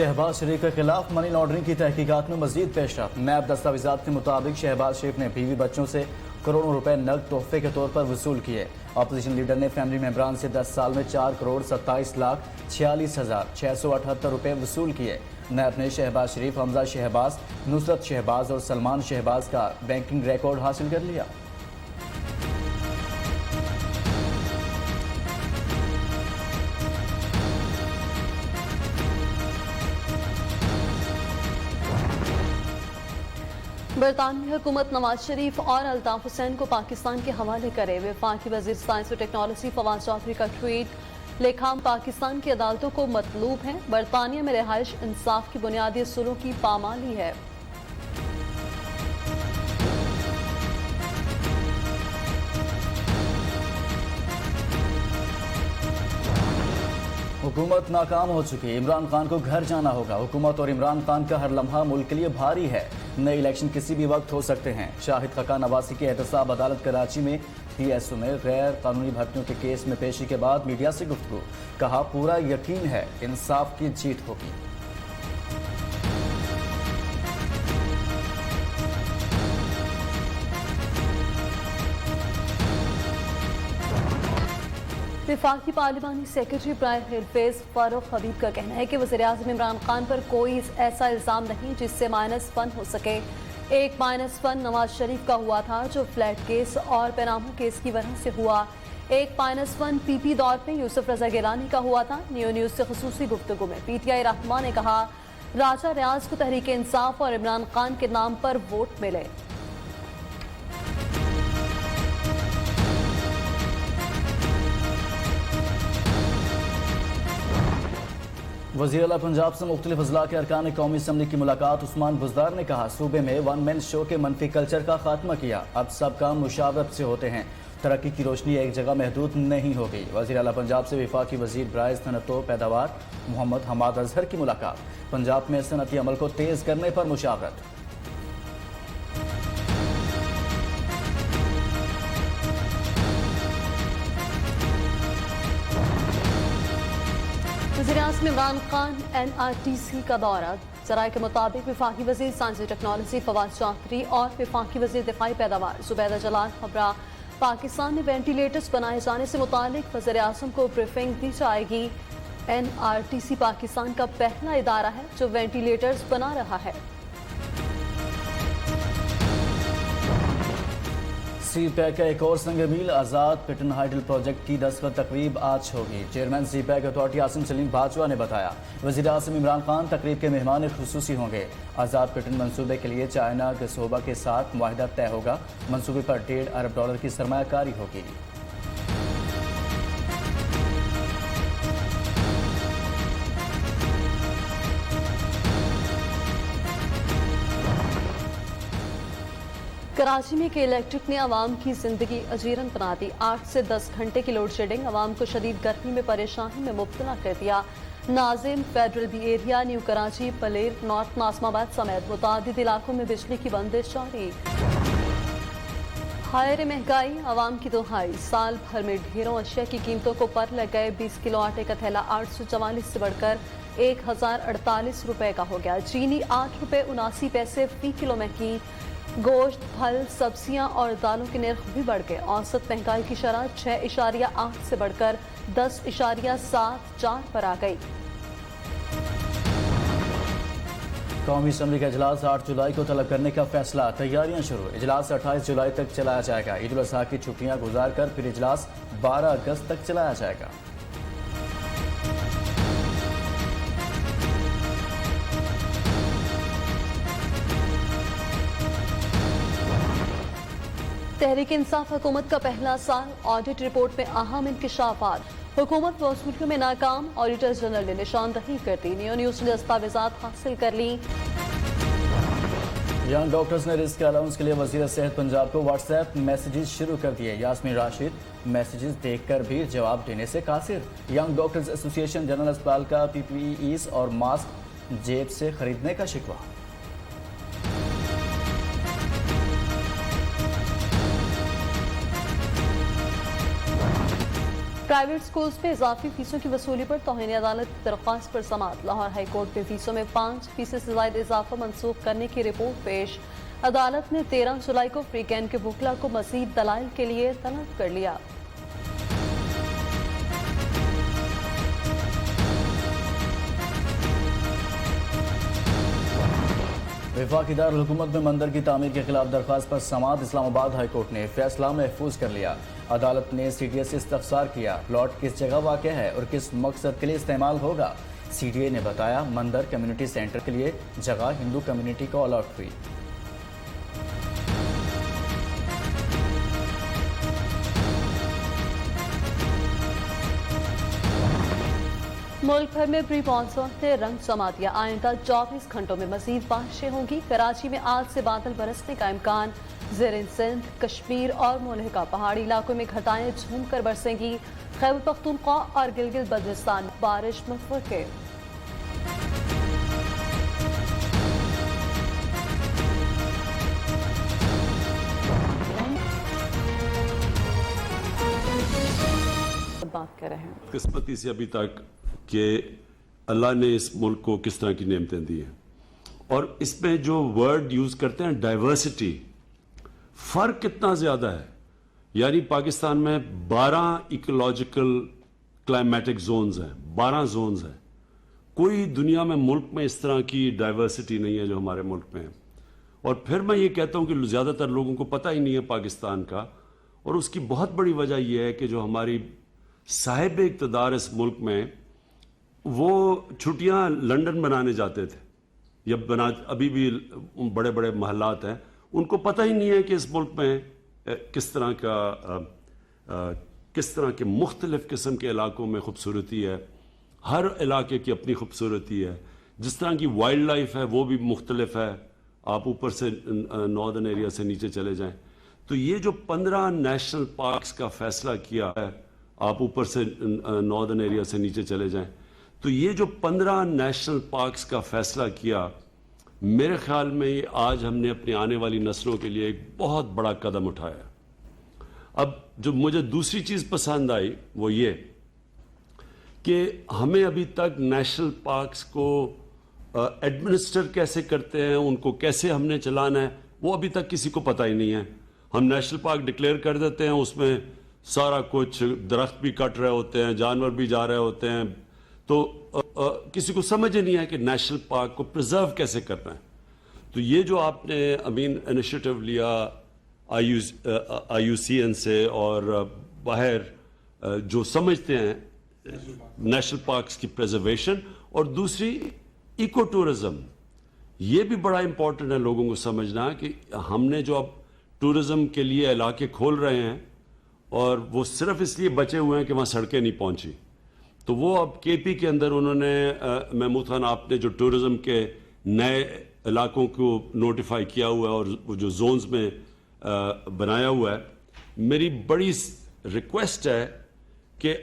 شہباز شریف کے خلاف money laundering کی تحقیقات میں مزید پیش رفت۔ نیب دستاویزات کے مطابق شہباز شریف نے بیوی بچوں سے کروڑوں روپے نقد تحفے کے طور پر وصول کیے۔ اپوزیشن لیڈر نے فیملی ممبران سے 10 سال میں 4,27,46,678 روپے وصول کیے۔ نیب نے شہباز شریف، حمزہ شہباز، نصرت شہباز اور سلمان شہباز کا بینکنگ ریکارڈ حاصل کر لیا۔ برطانوی حکومت نواز شریف اور الطاف حسین کو پاکستان کے حوالے کرے۔ وفاقی وزیر سائنس و ٹیکنالوجی فواد چودھری کا ٹویٹ، لکھا ہم پاکستان کی عدالتوں کو مطلوب ہیں، برطانیہ میں رہائش انصاف کی بنیادی اصولوں کی پامالی ہے۔ حکومت ناکام ہو چکی، عمران خان کو گھر جانا ہوگا۔ حکومت اور عمران خان کا ہر لمحہ ملک کے لیے بھاری ہے، نئے الیکشن کسی بھی وقت ہو سکتے ہیں۔ شاہد خاقان نواسی کے احتساب عدالت کراچی میں ٹی ایس او میں غیر قانونی بھرتیوں کے کیس میں پیشی کے بعد میڈیا سے گفتگو، کہا پورا یقین ہے انصاف کی جیت ہوگی۔ وفاقی پارلیمانی سیکرٹری برائے حرفیز فاروق حبیب کا کہنا ہے کہ وزیراعظم عمران خان پر کوئی ایسا الزام نہیں جس سے -1 ہو سکے۔ ایک -1 نواز شریف کا ہوا تھا جو فلیٹ کیس اور پینامو کیس کی وجہ سے ہوا۔ ایک -1 پی پی دور میں یوسف رضا گیلانی کا ہوا تھا۔ نیو نیوز سے خصوصی گفتگو میں پی ٹی آئی رہنما نے کہا راجہ ریاض کو تحریک انصاف اور عمران خان کے نام پر ووٹ ملے۔ وزیر اعلیٰ پنجاب سے مختلف اضلاع کے ارکان قومی اسمبلی کی ملاقات۔ عثمان بزدار نے کہا صوبے میں ون مین شو کے منفی کلچر کا خاتمہ کیا، اب سب کام مشاورت سے ہوتے ہیں، ترقی کی روشنی ایک جگہ محدود نہیں ہوگی۔ وزیر اعلیٰ پنجاب سے وفاقی وزیر برائے صنعت و پیداوار محمد حماد اظہر کی ملاقات، پنجاب میں صنعتی عمل کو تیز کرنے پر مشاورت۔ وزیراعظم عمران خان NRTC کا دورہ۔ ذرائع کے مطابق وفاقی وزیر سائنس و ٹیکنالوجی فواد چودھری اور وفاقی وزیر دفاعی پیداوار زبیدہ جلال ہمراہ پاکستان میں وینٹیلیٹرز بنائے جانے سے متعلق وزیر اعظم کو بریفنگ دی جائے گی۔ NRTC پاکستان کا پہلا ادارہ ہے جو وینٹیلیٹرز بنا رہا ہے۔ سی پیک کا ایک اور سنگ میل، آزاد پٹن ہائیڈل پروجیکٹ کی 10واں تقریب آج ہوگی۔ Chairman CPEC authority Asim Saleem Bajwa نے بتایا وزیر اعظم عمران خان تقریب کے مہمان خصوصی ہوں گے۔ آزاد پٹن منصوبے کے لیے چائنا گسوبا کے ساتھ معاہدہ طے ہوگا۔ منصوبے پر $1.5 ارب کی سرمایہ کاری ہوگی۔ کراچی میں کے الیکٹرک نے عوام کی زندگی اجیرن بنا دی۔ 8 سے 10 گھنٹے کی لوڈ شیڈنگ عوام کو شدید گرمی میں پریشانی میں مبتلا کر دیا۔ Nazim, federal B area, new Karachi, پلیر، نارتھ ناظم آباد سمیت متعدد علاقوں میں بجلی کی بندش جاری۔ ہائر مہنگائی، عوام کی دہائی، سال بھر میں ڈھیروں اشیاء کی قیمتوں کو پر لگ گئے۔ 20 کلو آٹے کا تھیلا 844 سے بڑھ کر 1048 روپے کا ہو گیا۔ چینی 8 روپے 79 پیسے فی کلو مہنگی۔ گوشت، پھل، سبزیاں اور دالوں کے نرخ بھی بڑھ گئے۔ اوسط مہنگائی کی شرح 6.8 سے بڑھ کر 10.74 پر آ گئی۔ قومی اسمبلی کا اجلاس 8 جولائی کو طلب کرنے کا فیصلہ، تیاریاں شروع۔ اجلاس 28 جولائی تک چلایا جائے گا۔ عید الاضحیٰ کی چھٹیاں گزار کر پھر اجلاس 12 اگست تک چلایا جائے گا۔ تحریک انصاف حکومت کا پہلا سال، آڈٹ رپورٹ میں اہم انکشافات۔ حکومت وصولیوں میں ناکام، آڈیٹر جنرل نے نشاندہی کر دی۔ نیو نیوز نے دستاویزات حاصل کر لی۔ ینگ ڈاکٹرز نے رزق الاؤنس کے لیے وزیر صحت پنجاب کو واٹس ایپ میسیجز شروع کر دیے۔ یاسمین راشد میسیجز دیکھ کر بھی جواب دینے سے قاصر۔ ینگ ڈاکٹرز ایسوسی ایشن جنرل اسپتال کا PPEs اور ماسک جیب سے خریدنے کا شکوہ۔ प्राइवेट स्कूल्स में इजाफी फीसों की वसूली पर तौहीन अदालत की दरख्वास्त पर समाअत। लाहौर हाई कोर्ट में फीसों में 5% से ज्यादा इजाफा मनसूख करने की रिपोर्ट पेश। अदालत ने 13 जुलाई को फ्री कैन के वकला को मजीद दलाइल के लिए तलब कर लिया। वफाकी दारुल हुकूमत में मंदिर की तामीर के खिलाफ दरख्वास्त पर समाअत। इस्लामाबाद हाई कोर्ट ने फैसला महफूज कर लिया। अदालत ने CTA से इस्तफसार किया, प्लॉट किस जगह वाक़ है और किस मकसद के लिए इस्तेमाल होगा। CTA ने बताया मंदिर कम्युनिटी सेंटर के लिए जगह हिंदू कम्युनिटी को अलॉट हुई। मुल्क भर में प्री मानसून ने रंग जमा दिया। आइंदा 24 घंटों में मजीद बारिशें होंगी। कराची में आज से बादल बरसने का इम्कान। ज़ेर सिंध, कश्मीर और मुल्हिका पहाड़ी इलाकों में घटाएं झूम कर बरसेंगी। खैबर पख्तूनख्वा और गिलगित बल्तिस्तान में बारिश मुतवक्के। बात कर रहे हैं किस्मती से अभी तक कि अल्लाह ने इस मुल्क को किस तरह की नेमतें दी हैं, और इसमें जो वर्ड यूज करते हैं डाइवर्सिटी, फर्क कितना ज्यादा है। यानी पाकिस्तान में 12 इकोलॉजिकल क्लाइमेटिक जोन्स हैं, 12 जोन्स हैं। कोई दुनिया में मुल्क में इस तरह की डाइवर्सिटी नहीं है जो हमारे मुल्क में है। और फिर मैं ये कहता हूं कि ज्यादातर लोगों को पता ही नहीं है पाकिस्तान का, और उसकी बहुत बड़ी वजह यह है कि जो हमारी साहिब इक़्तिदार इस मुल्क में, वो छुट्टियां लंदन बनाने जाते थे या अभी भी बड़े बड़े महल्लात हैं, उनको पता ही नहीं है कि इस मुल्क में किस तरह के मुख्तलिफ किस्म के इलाकों में खूबसूरती है। हर इलाके की अपनी खूबसूरती है। जिस तरह की वाइल्ड लाइफ है वो भी मुख्तलिफ है। आप ऊपर से नॉर्दर्न एरिया से नीचे चले जाएं तो ये जो 15 नेशनल पार्क्स का फैसला किया है, आप ऊपर से नॉर्दर्न एरिया से नीचे चले जाएं तो ये जो 15 नेशनल पार्क्स का फैसला किया, मेरे ख्याल में ये आज हमने अपनी आने वाली नस्लों के लिए एक बहुत बड़ा कदम उठाया। अब जो मुझे दूसरी चीज पसंद आई वो ये कि हमें अभी तक नेशनल पार्क्स को एडमिनिस्टर कैसे करते हैं, उनको कैसे हमने चलाना है, वो अभी तक किसी को पता ही नहीं है। हम नेशनल पार्क डिक्लेयर कर देते हैं, उसमें सारा कुछ, दरख्त भी कट रहे होते हैं, जानवर भी जा रहे होते हैं, तो किसी को समझ ही नहीं है कि नेशनल पार्क को प्रिजर्व कैसे करना है। तो ये जो आपने अमीन इनिशिएटिव लिया IUCN से और बाहर जो समझते हैं नेशनल पार्क्स की प्रिजर्वेशन, और दूसरी इको टूरिज्म, ये भी बड़ा इंपॉर्टेंट है लोगों को समझना कि हमने जो अब टूरिज्म के लिए इलाके खोल रहे हैं और वो सिर्फ इसलिए बचे हुए हैं कि वहाँ सड़कें नहीं पहुंची, तो वो अब KP के अंदर उन्होंने महमूद खान आपने जो टूरिज्म के नए इलाकों को नोटिफाई किया हुआ है और वो जो जोन्स में बनाया हुआ है, मेरी बड़ी रिक्वेस्ट है कि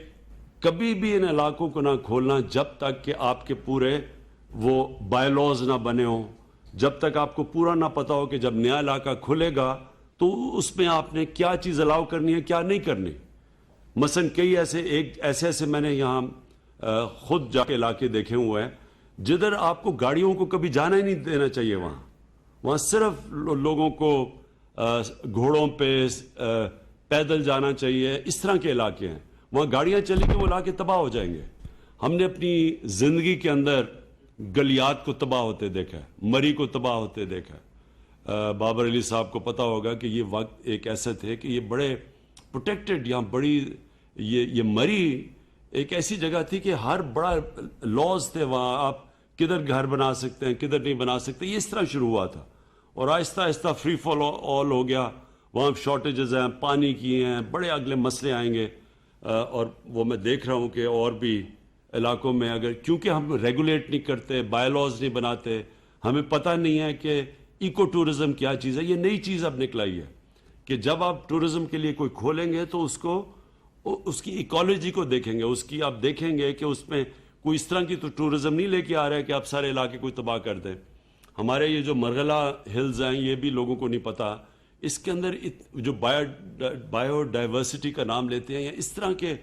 कभी भी इन इलाकों को ना खोलना जब तक कि आपके पूरे वो बायलॉज ना बने हो, जब तक आपको पूरा ना पता हो कि जब नया इलाका खुलेगा तो उसमें आपने क्या चीज़ अलाउ करनी है, क्या नहीं करनी। मसलन कई ऐसे मैंने यहाँ खुद जाके इलाके देखे हुए हैं जिधर आपको गाड़ियों को कभी जाना ही नहीं देना चाहिए। वहाँ सिर्फ लोगों को घोड़ों पे पैदल जाना चाहिए। इस तरह के इलाके हैं, वहाँ गाड़ियाँ चलेंगी वो इलाके तबाह हो जाएंगे। हमने अपनी जिंदगी के अंदर गलियात को तबाह होते देखा है, मरी को तबाह होते देखा है। बाबर अली साहब को पता होगा कि ये वक्त एक ऐसे थे कि ये बड़े प्रोटेक्टेड, यहाँ बड़ी ये मरी एक ऐसी जगह थी कि हर बड़ा लॉज थे वहाँ, आप किधर घर बना सकते हैं किधर नहीं बना सकते, ये इस तरह शुरू हुआ था। और Aahista Aahista free fall all हो गया। वहाँ शॉर्टेजेस हैं, पानी की हैं, बड़े अगले मसले आएंगे। और वो मैं देख रहा हूँ कि और भी इलाकों में अगर, क्योंकि हम रेगुलेट नहीं करते, बायलॉज नहीं बनाते, हमें पता नहीं है कि इको टूरिज्म क्या चीज़ है। ये नई चीज़ अब निकलाई है कि जब आप टूरिज्म के लिए कोई खोलेंगे तो उसकी इकोलॉजी को देखेंगे, उसकी आप देखेंगे कि उसमें कोई इस तरह की तो टूरिज्म नहीं लेके आ रहा है कि आप सारे इलाके को तबाह कर दें। हमारे ये जो मरगला हिल्स हैं ये भी लोगों को नहीं पता, इसके अंदर जो बायोडाइवर्सिटी का नाम लेते हैं या इस तरह के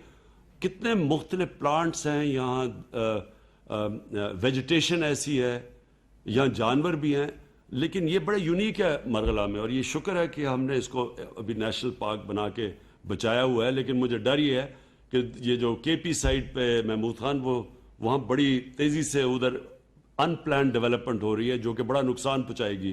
کتنے مختلف پلانٹس ہیں یہاں, ویجیٹیشن ایسی ہے, یہاں جانور بھی ہیں, لیکن یہ بڑا یونیک ہے مرغلہ میں, اور یہ شکر ہے کہ ہم نے اس کو ابھی نیشنل پارک بنا کے بچایا ہوا ہے. لیکن مجھے ڈر یہ ہے کہ یہ جو کے پی سائڈ پہ محمود خان, وہ وہاں بڑی تیزی سے ادھر ان پلان ڈیولپمنٹ ہو رہی ہے جو کہ بڑا نقصان پہنچائے گی